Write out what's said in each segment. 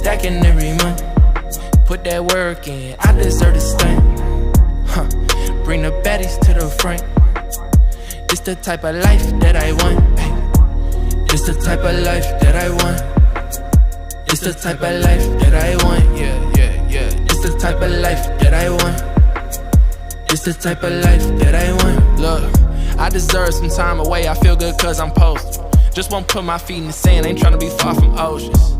stacking every month. Put that work in, I deserve to stunt. Bring the baddies to the front. It's the type of life that I want. It's the type of life that I want. It's the type of life that I want. Yeah. It's the type of life that I want. It's the type of life that I want. Look, I deserve some time away. I feel good cause I'm posted. Just won't put my feet in the sand. Ain't trying to be far from oceans.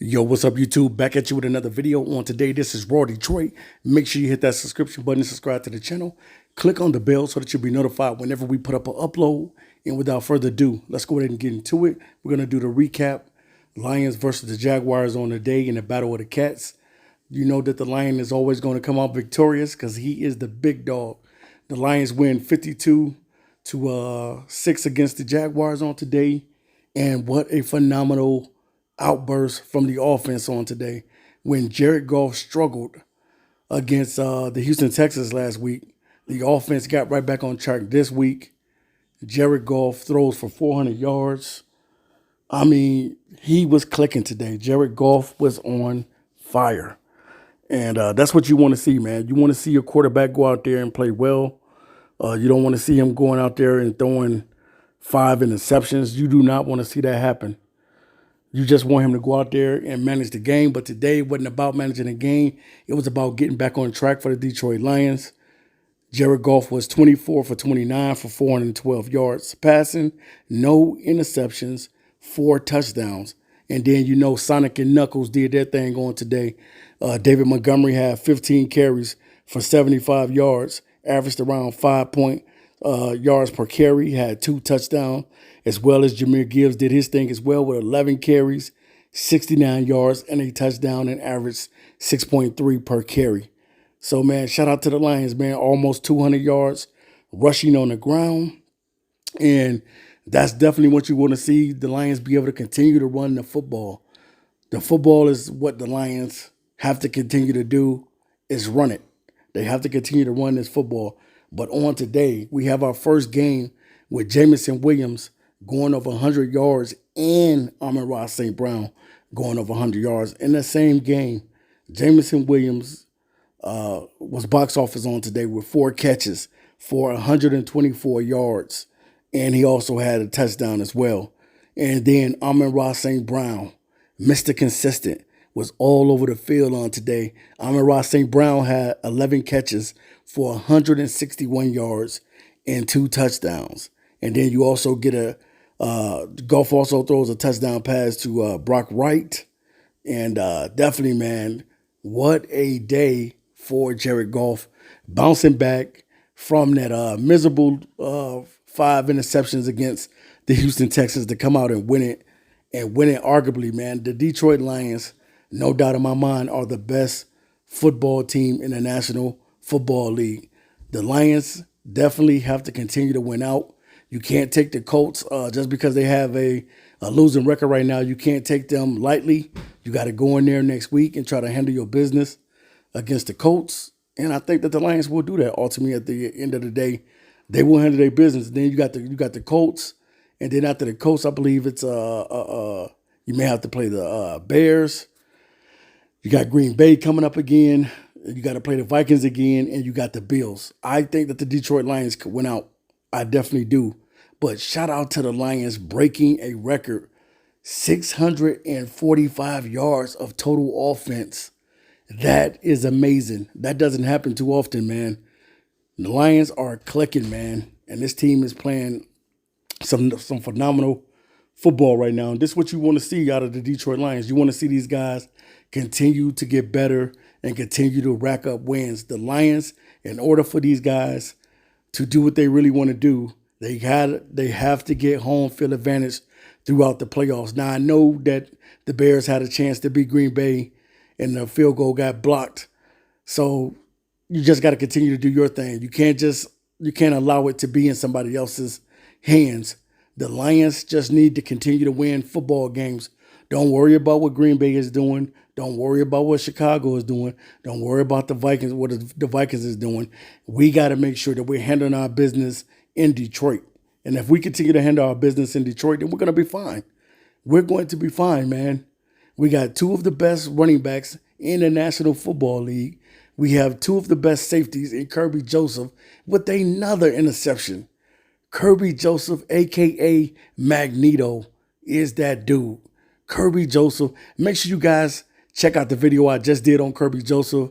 Yo, what's up, YouTube? Back at you with another video. On today, this is Raw Detroit. Make sure you hit that subscription button and subscribe to the channel. Click on the bell so that you'll be notified whenever we put up an upload. And without further ado, let's go ahead and get into it. We're going to do the recap. Lions versus the Jaguars on the day in the Battle of the Cats. You know that the Lion is always going to come out victorious because he is the big dog. The Lions win 52-6 against the Jaguars on today. And what a phenomenal outburst from the offense on today. When Jared Goff struggled against the Houston Texans last week, the offense got right back on track this week. Jared Goff throws for 400 yards. I mean, he was clicking today. Jared Goff was on fire. And that's what you want to see, man. You want to see your quarterback go out there and play well. You don't want to see him going out there and throwing 5 interceptions. You do not want to see that happen. You just want him to go out there and manage the game. But today it wasn't about managing the game. It was about getting back on track for the Detroit Lions. Jared Goff was 24 for 29 for 412 yards passing, no interceptions, 4 touchdowns. And then, you know, Sonic and Knuckles did their thing on today. David Montgomery had 15 carries for 75 yards, averaged around 5 yards per carry. He had 2 touchdowns, as well as Jahmyr Gibbs did his thing as well with 11 carries, 69 yards, and a touchdown, and averaged 6.3 per carry. So, man, shout out to the Lions, man. Almost 200 yards rushing on the ground. And that's definitely what you want to see, the Lions be able to continue to run the football. The football is what the Lions have to continue to do, is run it. They have to continue to run this football. But on today, we have our first game with Jameson Williams going over 100 yards and Amon-Ra St. Brown going over 100 yards. In the same game, Jameson Williams was box office on today with 4 catches for 124 yards. And he also had a touchdown as well. And then Amon-Ra St. Brown, Mr. Consistent, was all over the field on today. Amon-Ra St. Brown had 11 catches for 161 yards and 2 touchdowns. And then you also get Goff also throws a touchdown pass to Brock Wright. And definitely, man, what a day for Jared Goff, bouncing back from that miserable 5 interceptions against the Houston Texans to come out and win it arguably, man. The Detroit Lions, no doubt in my mind, are the best football team in the National Football League. The Lions definitely have to continue to win out. You can't take the Colts just because they have a losing record right now. You can't take them lightly. You got to go in there next week and try to handle your business against the Colts. And I think that the Lions will do that ultimately at the end of the day. They will handle their business. Then you got the Colts. And then after the Colts, I believe it's you may have to play the Bears. You got Green Bay coming up again. You got to play the Vikings again, and you got the Bills. I think that the Detroit Lions could win out. I definitely do. But shout out to the Lions breaking a record, 645 yards of total offense. That is amazing. That doesn't happen too often, man. The Lions are clicking, man. And this team is playing some phenomenal football right now. And this is what you want to see out of the Detroit Lions. You want to see these guys continue to get better and continue to rack up wins. The Lions, in order for these guys to do what they really want to do, they have to get home field advantage throughout the playoffs. Now, I know that the Bears had a chance to beat Green Bay and the field goal got blocked. So you just got to continue to do your thing. You can't allow it to be in somebody else's hands. The Lions just need to continue to win football games. Don't worry about what Green Bay is doing. Don't worry about what Chicago is doing. Don't worry about the Vikings, what the Vikings is doing. We got to make sure that we're handling our business in Detroit. And if we continue to handle our business in Detroit, then we're going to be fine. We're going to be fine, man. We got two of the best running backs in the National Football League. We have two of the best safeties in Kirby Joseph with another interception. Kirby Joseph, a.k.a. Magneto, is that dude. Kirby Joseph. Make sure you guys check out the video I just did on Kirby Joseph.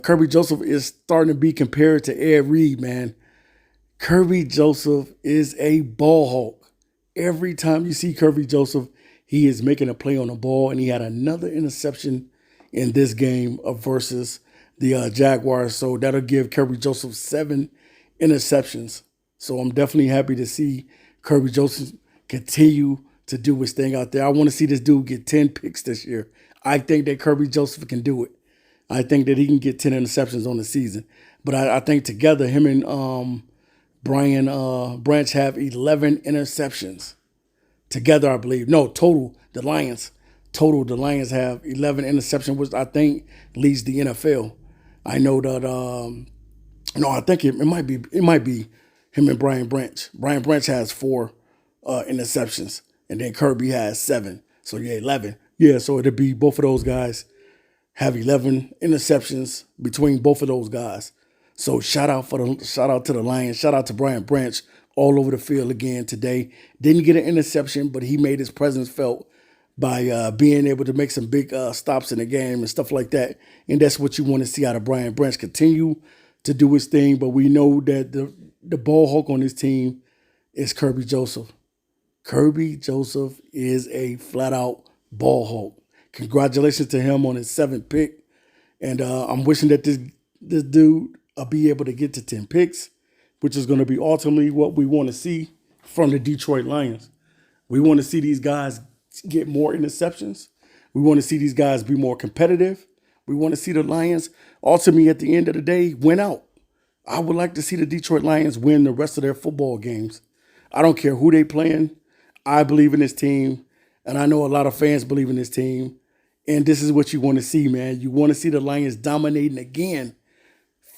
Kirby Joseph is starting to be compared to Ed Reed, man. Kirby Joseph is a ball hawk. Every time you see Kirby Joseph, he is making a play on the ball, and he had another interception in this game versus the Jaguars. So that'll give Kirby Joseph 7 interceptions. So I'm definitely happy to see Kirby Joseph continue to do his thing out there. I want to see this dude get 10 picks this year. I think that Kirby Joseph can do it. I think that he can get 10 interceptions on the season. But I think together, him and Brian Branch have 11 interceptions. Together, I believe. No, total, the Lions have 11 interceptions, which I think leads the NFL. I know that, no, I think it might be him and Brian Branch. Brian Branch has 4 interceptions, and then Kirby has 7. So, yeah, 11. Yeah, so it'd be both of those guys have 11 interceptions between both of those guys. So shout out to the Lions. Shout out to Brian Branch all over the field again today. Didn't get an interception, but he made his presence felt by being able to make some big stops in the game and stuff like that. And that's what you want to see out of Brian Branch. Continue to do his thing, but we know that the ball hawk on this team is Kirby Joseph. Kirby Joseph is a flat-out ball hawk. Congratulations to him on his 7th pick. And I'm wishing that this dude will be able to get to 10 picks, which is going to be ultimately what we want to see from the Detroit Lions. We want to see these guys get more interceptions. We want to see these guys be more competitive. We want to see the Lions ultimately at the end of the day win out. I would like to see the Detroit Lions win the rest of their football games. I don't care who they playing. I believe in this team, and I know a lot of fans believe in this team. And this is what you want to see, man. You want to see the Lions dominating again,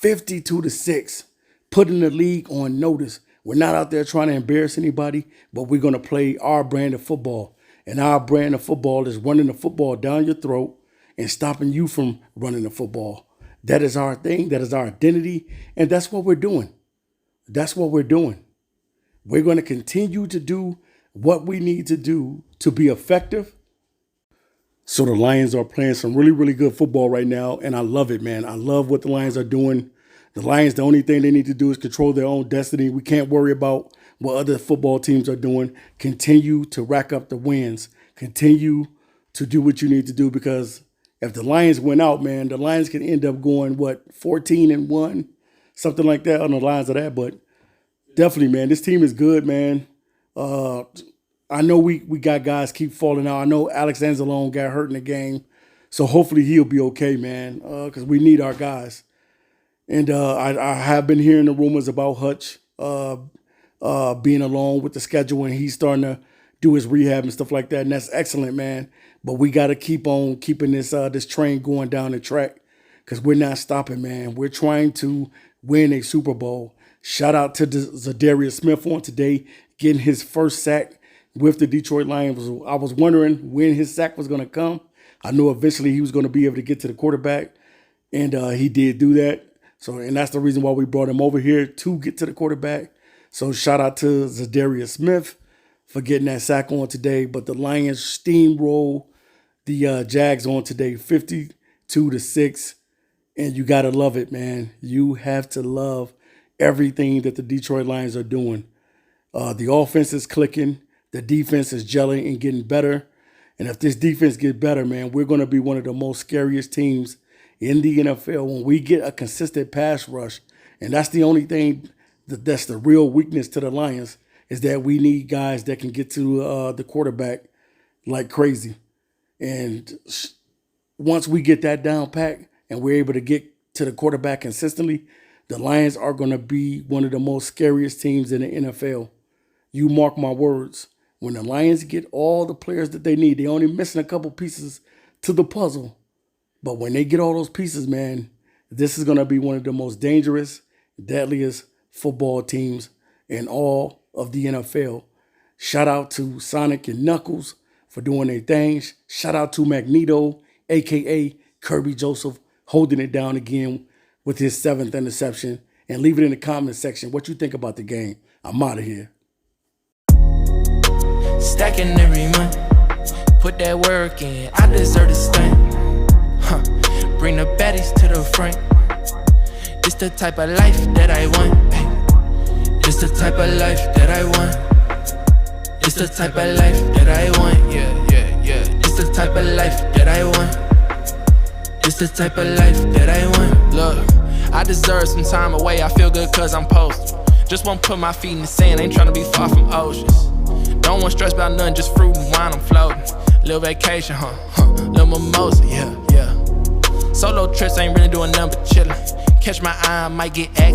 52-6, putting the league on notice. We're not out there trying to embarrass anybody, but we're going to play our brand of football. And our brand of football is running the football down your throat and stopping you from running the football. That is our thing. That is our identity. And that's what we're doing. That's what we're doing. We're going to continue to do what we need to do to be effective. So the Lions are playing some really, really good football right now, and I love it, man. I love what the Lions are doing. The Lions, the only thing they need to do is control their own destiny. We can't worry about what other football teams are doing. Continue to rack up the wins. Continue to do what you need to do, because if the Lions win out, man, the Lions can end up going, 14-1, something like that on the lines of that. But definitely, man, this team is good, man. I know we got guys keep falling out. I know Alex Anzalone got hurt in the game. So hopefully he'll be okay, man, because we need our guys. And I have been hearing the rumors about Hutch being alone with the schedule, and he's starting to do his rehab and stuff like that. And that's excellent, man. But we got to keep on keeping this train going down the track, because we're not stopping, man. We're trying to win a Super Bowl. Shout out to Zadarius Smith on today, getting his first sack with the Detroit Lions. I was wondering when his sack was going to come. I knew eventually he was going to be able to get to the quarterback, and he did do that. So, and that's the reason why we brought him over here, to get to the quarterback. So shout out to Zadarius Smith for getting that sack on today. But the Lions steamroll the Jags on today, 52-6. And you got to love it, man. You have to love everything that the Detroit Lions are doing. The offense is clicking. The defense is gelling and getting better. And if this defense gets better, man, we're going to be one of the most scariest teams in the NFL when we get a consistent pass rush. And that's the only thing that's the real weakness to the Lions, is that we need guys that can get to the quarterback like crazy. And once we get that down pat and we're able to get to the quarterback consistently, the Lions are going to be one of the most scariest teams in the NFL. You mark my words. When the Lions get all the players that they need, they're only missing a couple pieces to the puzzle. But when they get all those pieces, man, this is going to be one of the most dangerous, deadliest football teams in all of the NFL. Shout out to Sonic and Knuckles for doing their things. Shout out to Magneto, a.k.a. Kirby Joseph, holding it down again with his 7th interception. And leave it in the comment section what you think about the game. I'm out of here. Stacking every month, put that work in, I deserve to stand. Bring the baddies to the front. It's the type of life that I want. It's the type of life that I want. It's the type of life that I want. Yeah. It's the type of life that I want. It's the type of life that I want. Look, I deserve some time away. I feel good cause I'm posted. Just won't put my feet in the sand. Ain't tryna be far from oceans. Don't want stress about nothing, just fruit and wine, I'm floating. Little vacation, little mimosa, yeah. Solo trips ain't really doing nothing but chillin'. Catch my eye, I might get active.